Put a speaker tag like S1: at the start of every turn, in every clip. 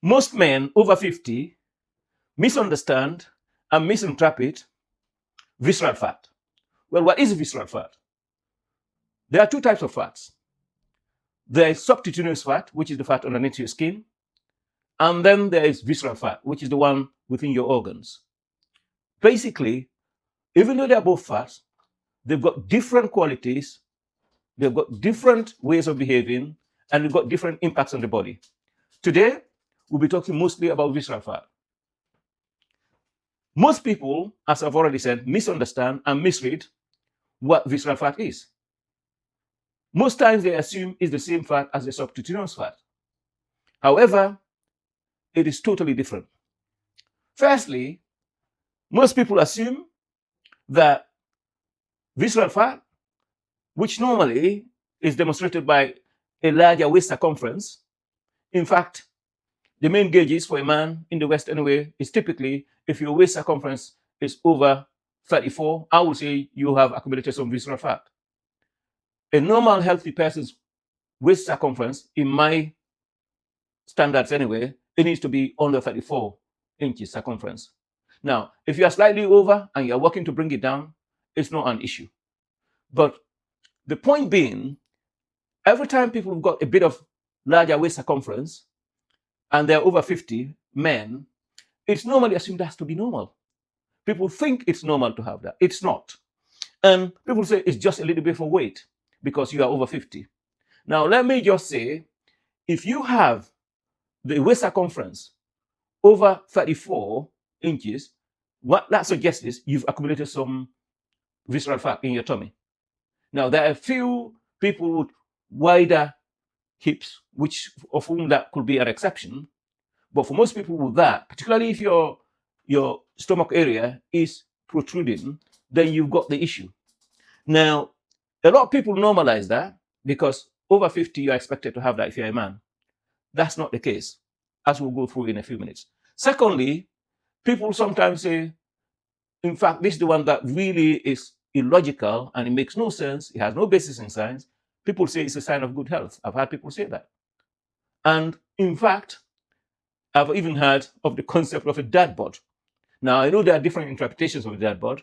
S1: Most men over 50 misunderstand and misinterpret visceral fat. Well, what is visceral fat? There are two types of fats. There is subcutaneous fat, which is the fat underneath your skin, and then there is visceral fat, which is the one within your organs. Basically, even though they are both fats, they've got different qualities, they've got different ways of behaving, and they've got different impacts on the body. Today, we'll be talking mostly about visceral fat. Most people, as I've already said, misunderstand and misread what visceral fat is. Most times they assume it's the same fat as the subcutaneous fat. However, it is totally different. Firstly, most people assume that visceral fat, which normally is demonstrated by a larger waist circumference, in fact, the main gauges for a man in the West anyway is typically if your waist circumference is over 34, I would say you have accumulated some visceral fat. A normal healthy person's waist circumference, in my standards anyway, it needs to be under 34 inches circumference. Now, if you are slightly over and you're working to bring it down, it's not an issue. But the point being, every time people have got a bit of larger waist circumference and they're over 50 men, it's normally assumed that has to be normal. People think it's normal to have that. It's not. And people say it's just a little bit for weight because you are over 50. Now, let me just say, if you have the waist circumference over 34 inches, what that suggests is you've accumulated some visceral fat in your tummy. Now, there are a few people with wider hips, of whom that could be an exception. But for most people with that, particularly if your stomach area is protruding, then you've got the issue. Now, a lot of people normalize that because over 50, you're expected to have that if you're a man. That's not the case, as we'll go through in a few minutes. Secondly, people sometimes say, in fact, this is the one that really is illogical and it makes no sense. It has no basis in science. People say it's a sign of good health. I've had people say that. And in fact, I've even heard of the concept of a dad bod. Now, I know there are different interpretations of a dad bod,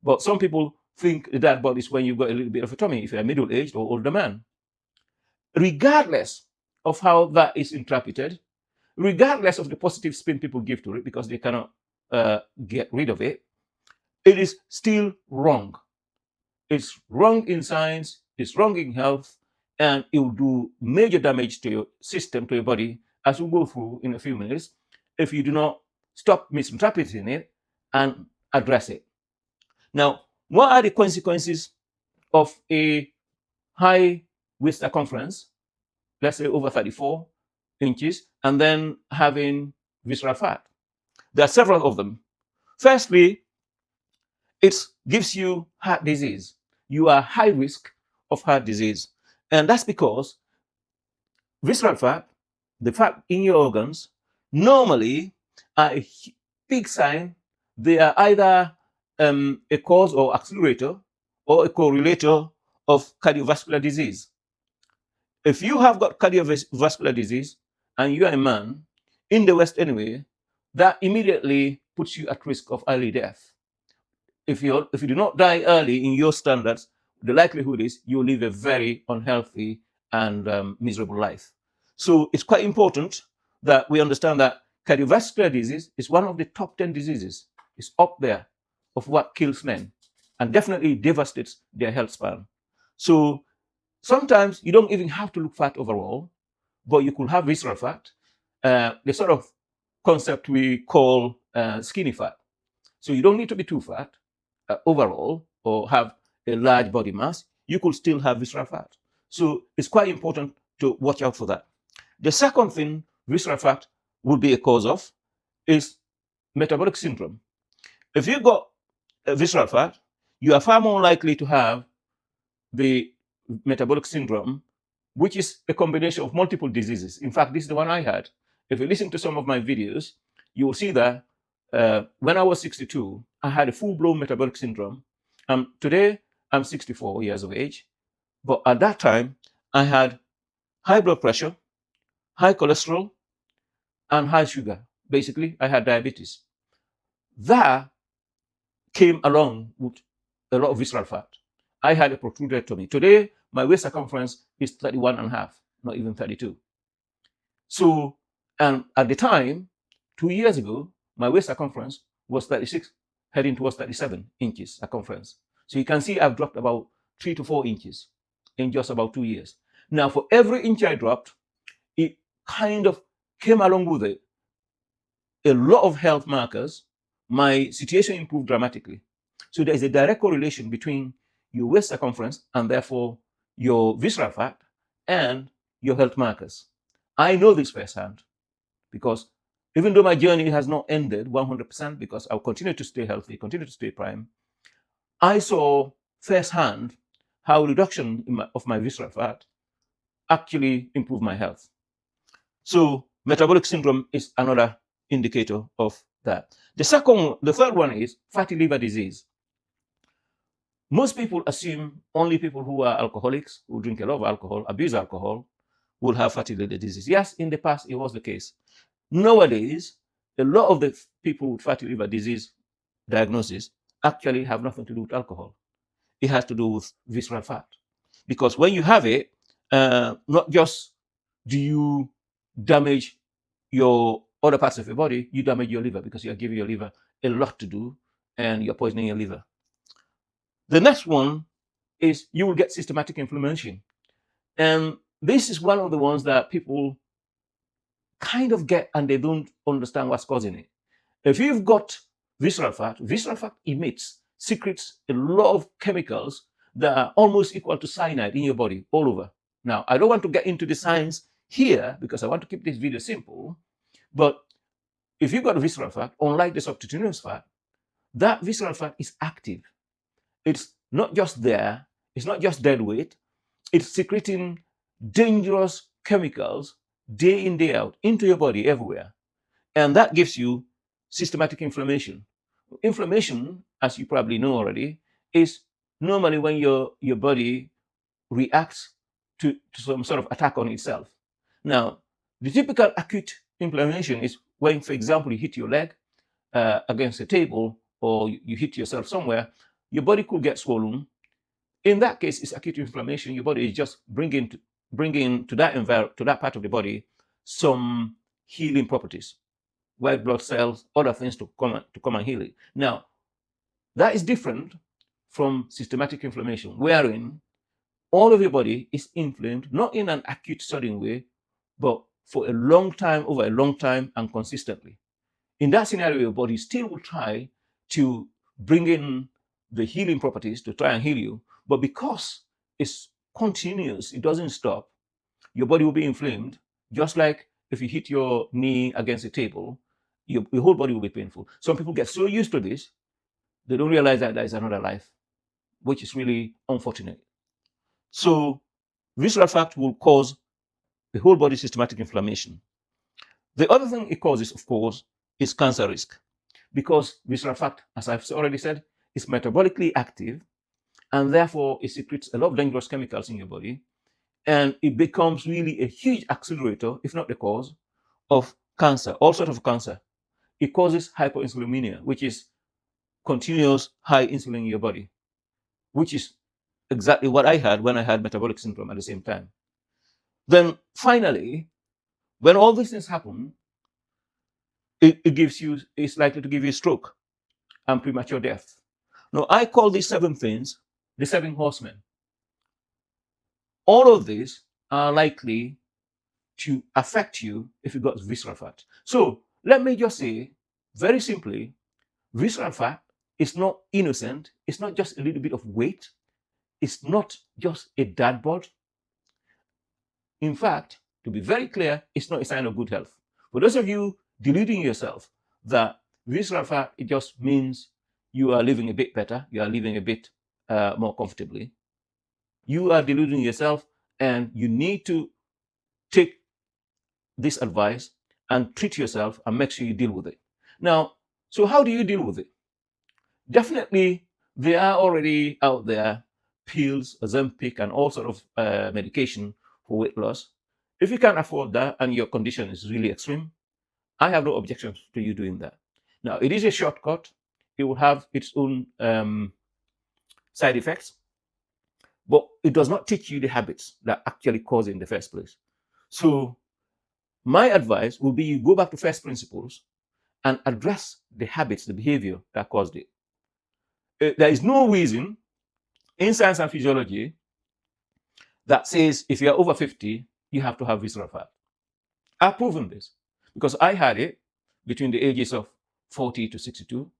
S1: but some people think the dad bod is when you've got a little bit of a tummy, if you're a middle-aged or older man. Regardless of how that is interpreted, regardless of the positive spin people give to it, because they cannot get rid of it, it is still wrong. It's wrong in science, it's wrong in health, and it will do major damage to your system, to your body, as we'll go through in a few minutes, if you do not stop misinterpreting it and address it. Now, what are the consequences of a high waist circumference, let's say over 34 inches, and then having visceral fat? There are several of them. Firstly, it gives you heart disease. You are high risk of heart disease. And that's because visceral fat, the fat in your organs, normally are a big sign. They are either a cause or accelerator or a correlator of cardiovascular disease. If you have got cardiovascular disease and you are a man, in the West anyway, that immediately puts you at risk of early death. If you do not die early in your standards, the likelihood is you'll live a very unhealthy and miserable life. So it's quite important that we understand that cardiovascular disease is one of the top 10 diseases. It's up there of what kills men and definitely devastates their health span. So sometimes you don't even have to look fat overall, but you could have visceral fat, the sort of concept we call skinny fat. So you don't need to be too fat overall or have a large body mass. You could still have visceral fat. So it's quite important to watch out for that. The second thing visceral fat would be a cause of is metabolic syndrome. If you've got visceral fat, you are far more likely to have the metabolic syndrome, which is a combination of multiple diseases. In fact, this is the one I had. If you listen to some of my videos, you will see that when I was 62, I had a full-blown metabolic syndrome. Today, I'm 64 years of age. But at that time, I had high blood pressure, high cholesterol, and high sugar. Basically, I had diabetes. That came along with a lot of visceral fat. I had a protruded tummy. Today, my waist circumference is 31 and a half, not even 32. So, and at the time, 2 years ago, my waist circumference was 36, heading towards 37 inches circumference. So you can see I've dropped about 3 to 4 inches in just about 2 years. Now, for every inch I dropped, it kind of came along with it a lot of health markers. My situation improved dramatically. So there is a direct correlation between your waist circumference and therefore your visceral fat and your health markers. I know this firsthand because even though my journey has not ended 100%, because I'll continue to stay healthy, continue to stay prime, I saw firsthand how reduction of my visceral fat actually improved my health. So metabolic syndrome is another indicator of that. The third one is fatty liver disease. Most people assume only people who are alcoholics, who drink a lot of alcohol, abuse alcohol, will have fatty liver disease. Yes, in the past, it was the case. Nowadays, a lot of the people with fatty liver disease diagnosis actually have nothing to do with alcohol. It has to do with visceral fat. Because when you have it, not just do you damage your other parts of your body, you damage your liver because you're giving your liver a lot to do and you're poisoning your liver. The next one is you will get systematic inflammation. And this is one of the ones that people kind of get and they don't understand what's causing it. If you've got visceral fat secretes a lot of chemicals that are almost equal to cyanide in your body all over. Now, I don't want to get into the science here because I want to keep this video simple, but if you've got visceral fat, unlike the subcutaneous fat, that visceral fat is active. It's not just there, it's not just dead weight, it's secreting dangerous chemicals day in, day out into your body everywhere. And that gives you systematic inflammation. Inflammation, as you probably know already, is normally when your body reacts to some sort of attack on itself. Now, the typical acute inflammation is when, for example, you hit your leg against a table or you hit yourself somewhere, your body could get swollen. In that case, it's acute inflammation. Your body is just bringing to that part of the body some healing properties, white blood cells, other things to come and heal it. Now, that is different from systematic inflammation, wherein all of your body is inflamed, not in an acute sudden way, but for a long time, over a long time, and consistently. In that scenario, your body still will try to bring in the healing properties to try and heal you, but because it's continuous, it doesn't stop, your body will be inflamed, just like if you hit your knee against a table, your whole body will be painful. Some people get so used to this, they don't realize that there is another life, which is really unfortunate. So visceral fat will cause the whole body systematic inflammation. The other thing it causes, of course, is cancer risk, because visceral fat, as I've already said, is metabolically active, and therefore it secretes a lot of dangerous chemicals in your body, and it becomes really a huge accelerator, if not the cause, of cancer, all sorts of cancer. It causes hyperinsulinemia, which is continuous high insulin in your body, which is exactly what I had when I had metabolic syndrome at the same time. Then finally, when all these things happen, it's likely to give you a stroke and premature death. Now, I call these 7 things the 7 horsemen. All of these are likely to affect you if you got visceral fat. So let me just say, very simply, visceral fat is not innocent. It's not just a little bit of weight. It's not just a dad bod. In fact, to be very clear, it's not a sign of good health. For those of you deluding yourself that visceral fat, it just means you are living a bit better, you are living a bit more comfortably, you are deluding yourself, and you need to take this advice and treat yourself and make sure you deal with it. Now, so how do you deal with it? Definitely, there are already out there pills, Ozempic, and all sort of medication for weight loss. If you can't afford that and your condition is really extreme, I have no objections to you doing that. Now, it is a shortcut. It will have its own side effects, but it does not teach you the habits that actually cause it in the first place. So my advice will be you go back to first principles and address the habits, the behavior that caused it. There is no reason in science and physiology that says if you're over 50, you have to have visceral fat. I've proven this because I had it between the ages of 40 to 62.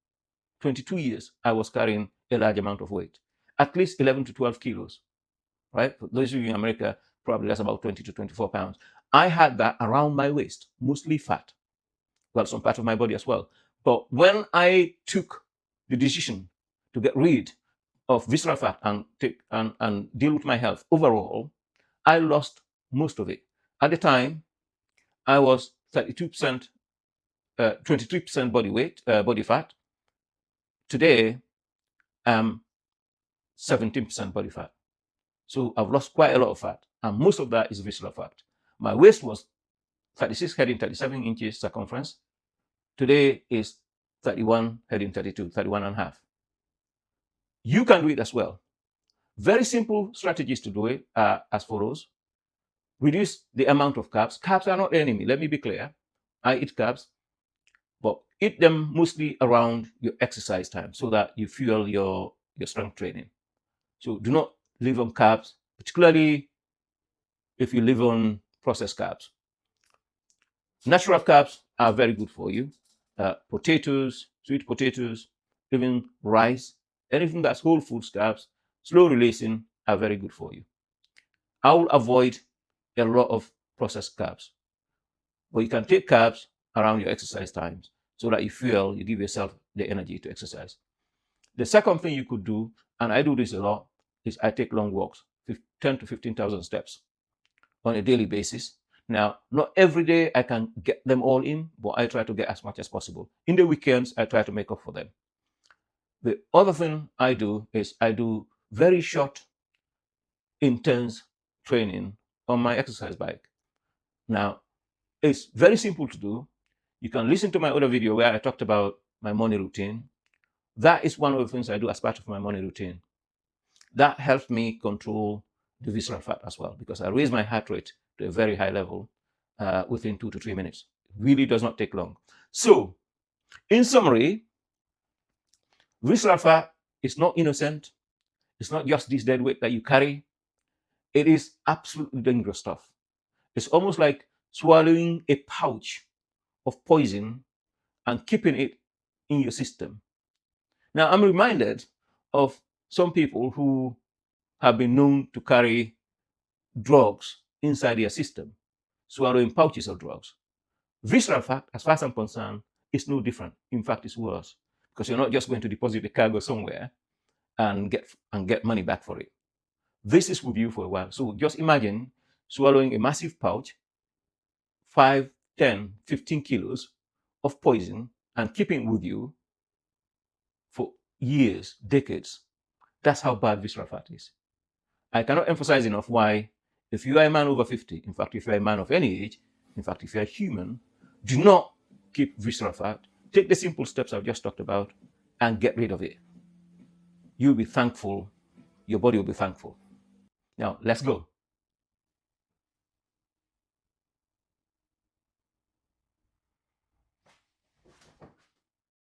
S1: 22 years, I was carrying a large amount of weight, at least 11 to 12 kilos, right? For those of you in America, probably that's about 20 to 24 pounds. I had that around my waist, mostly fat. Well, some part of my body as well. But when I took the decision to get rid of visceral fat and deal with my health overall, I lost most of it. At the time, I was 32%, 23% body weight, body fat. Today, I'm 17% body fat. So I've lost quite a lot of fat, and most of that is visceral fat. My waist was 36 heading 37 inches circumference. Today is 31 heading 32, 31 and a half. You can do it as well. Very simple strategies to do it are as follows. Reduce the amount of carbs. Carbs are not the enemy. Let me be clear. I eat carbs, but eat them mostly around your exercise time so that you fuel your strength training. So do not live on carbs, particularly if you live on processed carbs. Natural carbs are very good for you. Potatoes, sweet potatoes, even rice, anything that's whole foods carbs, slow releasing are very good for you. I will avoid a lot of processed carbs, but you can take carbs around your exercise times so that you feel you give yourself the energy to exercise. The second thing you could do, and I do this a lot, is I take long walks, 10 to 15,000 steps on a daily basis. Now, not every day I can get them all in, but I try to get as much as possible. In the weekends, I try to make up for them. The other thing I do is I do very short, intense training on my exercise bike. Now, it's very simple to do. You can listen to my other video where I talked about my morning routine. That is one of the things I do as part of my morning routine. That helps me control the visceral fat as well, because I raise my heart rate to a very high level within 2 to 3 minutes. It really does not take long. So, in summary, visceral fat is not innocent. It's not just this dead weight that you carry. It is absolutely dangerous stuff. It's almost like swallowing a pouch of poison and keeping it in your system. Now, I'm reminded of some people who have been known to carry drugs inside their system, swallowing pouches of drugs. Visceral fat, as far as I'm concerned, is no different. In fact, it's worse, because you're not just going to deposit the cargo somewhere and get money back for it. This is with you for a while. So just imagine swallowing a massive pouch, 5, 10, 15 kilos of poison and keeping it with you for years, decades. That's how bad visceral fat is. I cannot emphasize enough why, if you are a man over 50, in fact, if you're a man of any age, in fact, if you're human, do not keep visceral fat. Take the simple steps I've just talked about and get rid of it. You'll be thankful. Your body will be thankful. Now, let's go.